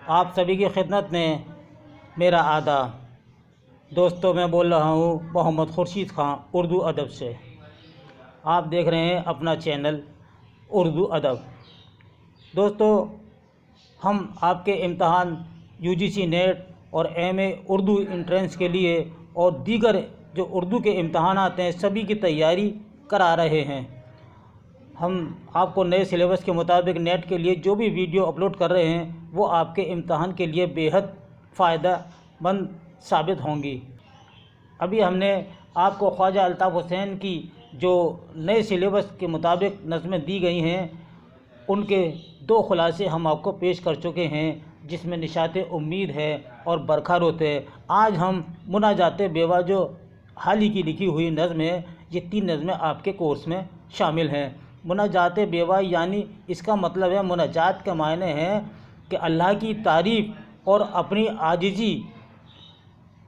آپ سبھی کی خدمت میں میرا آداب۔ دوستوں میں بول رہا ہوں محمد خورشید خان اردو ادب سے۔ آپ دیکھ رہے ہیں اپنا چینل اردو ادب۔ دوستوں، ہم آپ کے امتحان UGC نیٹ اور MA اردو انٹرنس کے لیے اور دیگر جو اردو کے امتحانات ہیں سبھی کی تیاری کرا رہے ہیں۔ ہم آپ کو نئے سلیبس کے مطابق نیٹ کے لیے جو بھی ویڈیو اپلوڈ کر رہے ہیں وہ آپ کے امتحان کے لیے بیحد فائدہ مند ثابت ہوں گی۔ ابھی ہم نے آپ کو خواجہ الطاف حسین کی جو نئے سلیبس کے مطابق نظمیں دی گئی ہیں ان کے 2 خلاصے ہم آپ کو پیش کر چکے ہیں، جس میں نشاط امید ہے اور برکھا روت ہے۔ آج ہم مناجات بیوہ جو حال ہی کی لکھی ہوئی نظم ہے، یہ 3 نظمیں آپ کے کورس میں شامل ہیں۔ مناجات بیوہ یعنی اس کا مطلب ہے، مناجات کے معنی ہے کہ اللہ کی تعریف اور اپنی عاجزی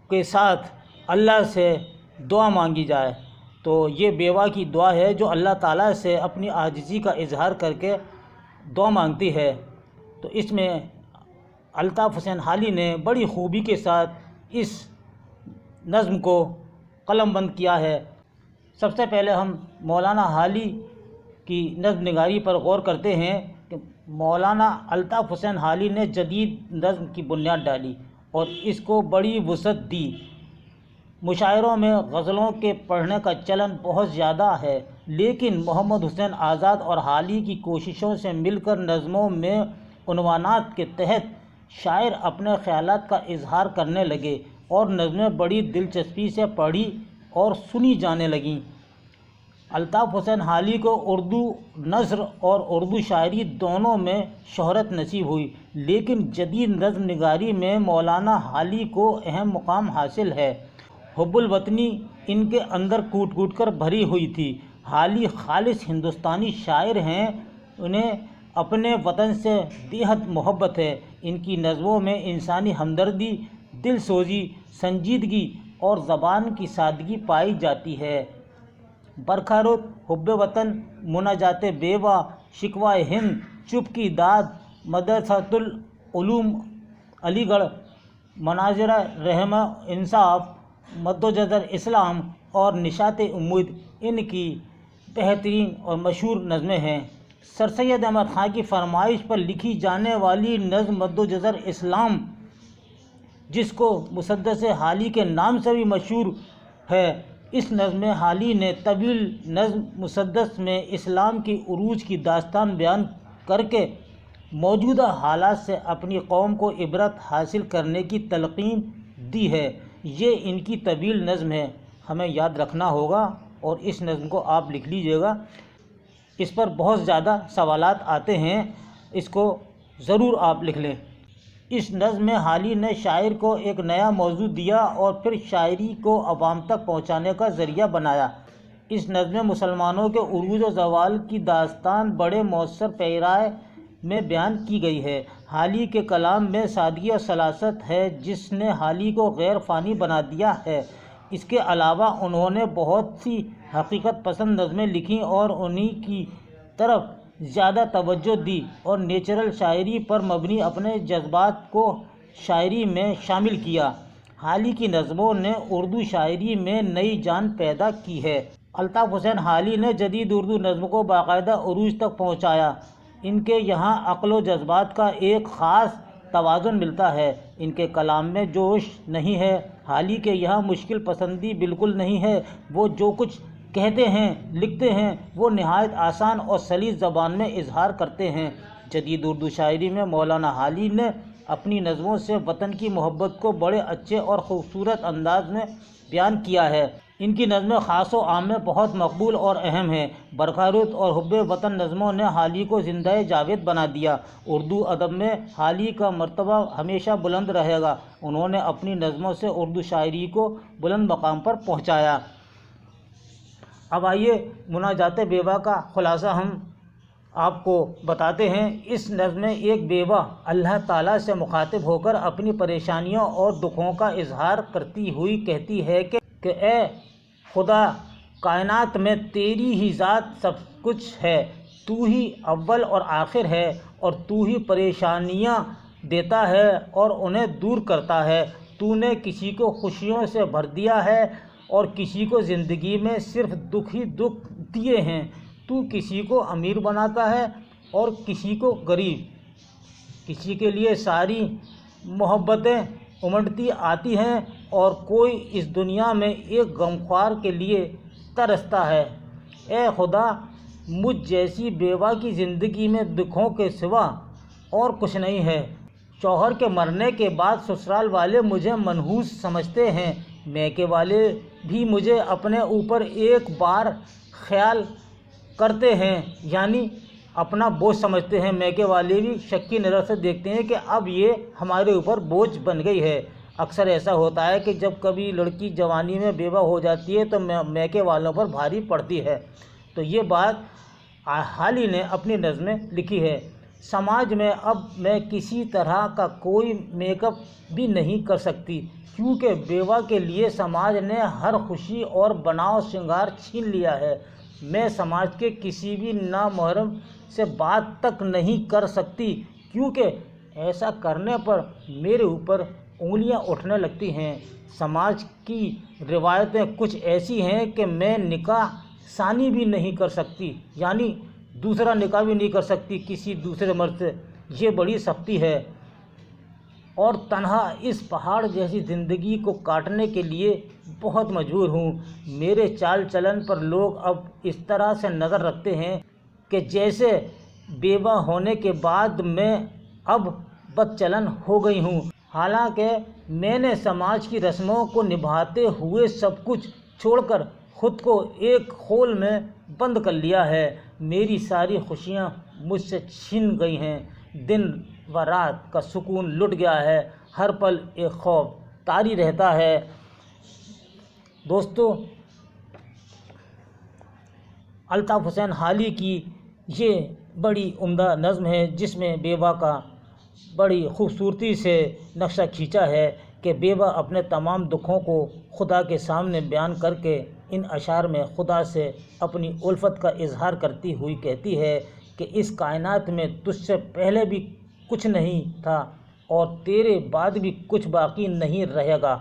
کے ساتھ اللہ سے دعا مانگی جائے۔ تو یہ بیوہ کی دعا ہے جو اللہ تعالیٰ سے اپنی عاجزی کا اظہار کر کے دعا مانگتی ہے۔ تو اس میں الطاف حسین حالی نے بڑی خوبی کے ساتھ اس نظم کو قلم بند کیا ہے۔ سب سے پہلے ہم مولانا حالی کی نظم نگاری پر غور کرتے ہیں کہ مولانا الطاف حسین حالی نے جدید نظم کی بنیاد ڈالی اور اس کو بڑی وسعت دی۔ مشاعروں میں غزلوں کے پڑھنے کا چلن بہت زیادہ ہے، لیکن محمد حسین آزاد اور حالی کی کوششوں سے مل کر نظموں میں عنوانات کے تحت شاعر اپنے خیالات کا اظہار کرنے لگے اور نظمیں بڑی دلچسپی سے پڑھی اور سنی جانے لگیں۔ الطاف حسین حالی کو اردو نثر اور اردو شاعری دونوں میں شہرت نصیب ہوئی، لیکن جدید نظم نگاری میں مولانا حالی کو اہم مقام حاصل ہے۔ حب الوطنی ان کے اندر کوٹ کوٹ کر بھری ہوئی تھی۔ حالی خالص ہندوستانی شاعر ہیں، انہیں اپنے وطن سے بےحد محبت ہے۔ ان کی نظموں میں انسانی ہمدردی، دل سوزی، سنجیدگی اور زبان کی سادگی پائی جاتی ہے۔ برکھا روت، حب وطن، مناجات بیوہ، شکوہ ہند، چپ کی داد، مدرسۃ العلوم علی گڑھ، مناظر رحمہ انصاف، مد و جزر اسلام اور نشاط امید ان کی بہترین اور مشہور نظمیں ہیں۔ سر سید احمد خاں کی فرمائش پر لکھی جانے والی نظم مد و جزر اسلام، جس کو مسدس حالی کے نام سے بھی مشہور ہے، اس نظم میں حالی نے طویل نظم مسدس میں اسلام کی عروج کی داستان بیان کر کے موجودہ حالات سے اپنی قوم کو عبرت حاصل کرنے کی تلقین دی ہے۔ یہ ان کی طویل نظم ہے، ہمیں یاد رکھنا ہوگا اور اس نظم کو آپ لکھ لیجئے گا۔ اس پر بہت زیادہ سوالات آتے ہیں، اس کو ضرور آپ لکھ لیں۔ اس نظم میں حالی نے شاعر کو ایک نیا موضوع دیا اور پھر شاعری کو عوام تک پہنچانے کا ذریعہ بنایا۔ اس نظم میں مسلمانوں کے عروج و زوال کی داستان بڑے مؤثر پیرائے میں بیان کی گئی ہے۔ حالی کے کلام میں سادگی اور سلاست ہے جس نے حالی کو غیر فانی بنا دیا ہے۔ اس کے علاوہ انہوں نے بہت سی حقیقت پسند نظمیں لکھیں اور انہی کی طرف زیادہ توجہ دی اور نیچرل شاعری پر مبنی اپنے جذبات کو شاعری میں شامل کیا۔ حالی کی نظموں نے اردو شاعری میں نئی جان پیدا کی ہے۔ الطاف حسین حالی نے جدید اردو نظم کو باقاعدہ عروج تک پہنچایا۔ ان کے یہاں عقل و جذبات کا ایک خاص توازن ملتا ہے۔ ان کے کلام میں جوش نہیں ہے۔ حالی کے یہاں مشکل پسندی بالکل نہیں ہے۔ وہ جو کچھ کہتے ہیں، لکھتے ہیں، وہ نہایت آسان اور سلیس زبان میں اظہار کرتے ہیں۔ جدید اردو شاعری میں مولانا حالی نے اپنی نظموں سے وطن کی محبت کو بڑے اچھے اور خوبصورت انداز میں بیان کیا ہے۔ ان کی نظمیں خاص و عام میں بہت مقبول اور اہم ہیں۔ برکھا روت اور حب وطن نظموں نے حالی کو زندہ جاوید بنا دیا۔ اردو ادب میں حالی کا مرتبہ ہمیشہ بلند رہے گا۔ انہوں نے اپنی نظموں سے اردو شاعری کو بلند مقام پر پہنچایا۔ اب آئیے مناجات بیوہ کا خلاصہ ہم آپ کو بتاتے ہیں۔ اس نظم میں ایک بیوہ اللہ تعالیٰ سے مخاطب ہو کر اپنی پریشانیوں اور دکھوں کا اظہار کرتی ہوئی کہتی ہے کہ اے خدا، کائنات میں تیری ہی ذات سب کچھ ہے، تو ہی اول اور آخر ہے اور تو ہی پریشانیاں دیتا ہے اور انہیں دور کرتا ہے۔ تو نے کسی کو خوشیوں سے بھر دیا ہے اور کسی کو زندگی میں صرف دکھ ہی دکھ دیے ہیں۔ تو کسی کو امیر بناتا ہے اور کسی کو غریب۔ کسی کے لیے ساری محبتیں امٹتی آتی ہیں اور کوئی اس دنیا میں ایک غمخوار کے لیے ترستا ہے۔ اے خدا، مجھ جیسی بیوہ کی زندگی میں دکھوں کے سوا اور کچھ نہیں ہے۔ شوہر کے مرنے کے بعد سسرال والے مجھے منحوس سمجھتے ہیں، میکے والے بھی مجھے اپنے اوپر ایک بار خیال کرتے ہیں، یعنی اپنا بوجھ سمجھتے ہیں۔ میکے والے بھی شک کی نظر سے دیکھتے ہیں کہ اب یہ ہمارے اوپر بوجھ بن گئی ہے۔ اکثر ایسا ہوتا ہے کہ جب کبھی لڑکی جوانی میں بیوہ ہو جاتی ہے تو میکے والوں پر بھاری پڑتی ہے۔ تو یہ بات حال ہی نے اپنی نظم میں لکھی ہے۔ سماج میں اب میں کسی طرح کا کوئی میک اپ بھی نہیں کر سکتی، کیونکہ بیوہ کے لیے سماج نے ہر خوشی اور بناؤ شنگار چھین لیا ہے۔ میں سماج کے کسی بھی نامحرم سے بات تک نہیں کر سکتی، کیونکہ ایسا کرنے پر میرے اوپر انگلیاں اٹھنے لگتی ہیں۔ سماج کی روایتیں کچھ ایسی ہیں کہ میں نکاح ثانی بھی نہیں کر سکتی، یعنی دوسرا نکاح بھی نہیں کر سکتی کسی دوسرے مرد سے۔ یہ بڑی سختی ہے اور تنہا اس پہاڑ جیسی زندگی کو کاٹنے کے لیے بہت مجبور ہوں۔ میرے چال چلن پر لوگ اب اس طرح سے نظر رکھتے ہیں کہ جیسے بیوہ ہونے کے بعد میں اب بد چلن ہو گئی ہوں، حالانکہ میں نے سماج کی رسموں کو نبھاتے ہوئے سب کچھ چھوڑ کر خود کو ایک خول میں بند کر لیا ہے۔ میری ساری خوشیاں مجھ سے چھین گئی ہیں، دن و رات کا سکون لٹ گیا ہے، ہر پل ایک خوف طاری رہتا ہے۔ دوستو، الطاف حسین حالی کی یہ بڑی عمدہ نظم ہے جس میں بیوہ کا بڑی خوبصورتی سے نقشہ کھینچا ہے کہ بیوہ اپنے تمام دکھوں کو خدا کے سامنے بیان کر کے ان اشعار میں خدا سے اپنی الفت کا اظہار کرتی ہوئی کہتی ہے کہ اس کائنات میں تجھ سے پہلے بھی کچھ نہیں تھا اور تیرے بعد بھی کچھ باقی نہیں رہے گا،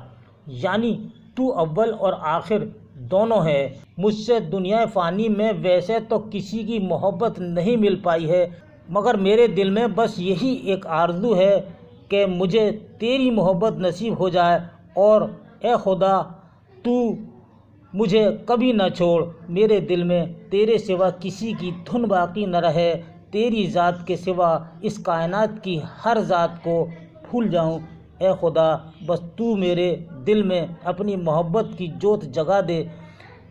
یعنی تو اول اور آخر دونوں ہے۔ مجھ سے دنیا فانی میں ویسے تو کسی کی محبت نہیں مل پائی ہے، مگر میرے دل میں بس یہی ایک آرزو ہے کہ مجھے تیری محبت نصیب ہو جائے، اور اے خدا تو مجھے کبھی نہ چھوڑ، میرے دل میں تیرے سوا کسی کی دھن باقی نہ رہے، تیری ذات کے سوا اس کائنات کی ہر ذات کو بھول جاؤں۔ اے خدا، بس تو میرے دل میں اپنی محبت کی جوت جگا دے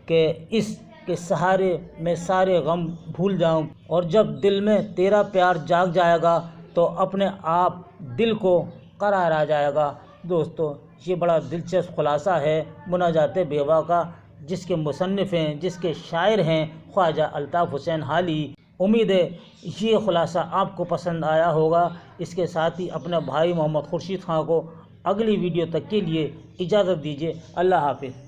کہ اس کے سہارے میں سارے غم بھول جاؤں، اور جب دل میں تیرا پیار جاگ جائے گا تو اپنے آپ دل کو قرار آ جائے گا۔ دوستو، یہ بڑا دلچسپ خلاصہ ہے مناجات بیوہ کا، جس کے مصنف ہیں، جس کے شاعر ہیں خواجہ الطاف حسین حالی۔ امید ہے یہ خلاصہ آپ کو پسند آیا ہوگا۔ اس کے ساتھ ہی اپنے بھائی محمد خورشید خان کو اگلی ویڈیو تک کے لیے اجازت دیجیے۔ اللہ حافظ۔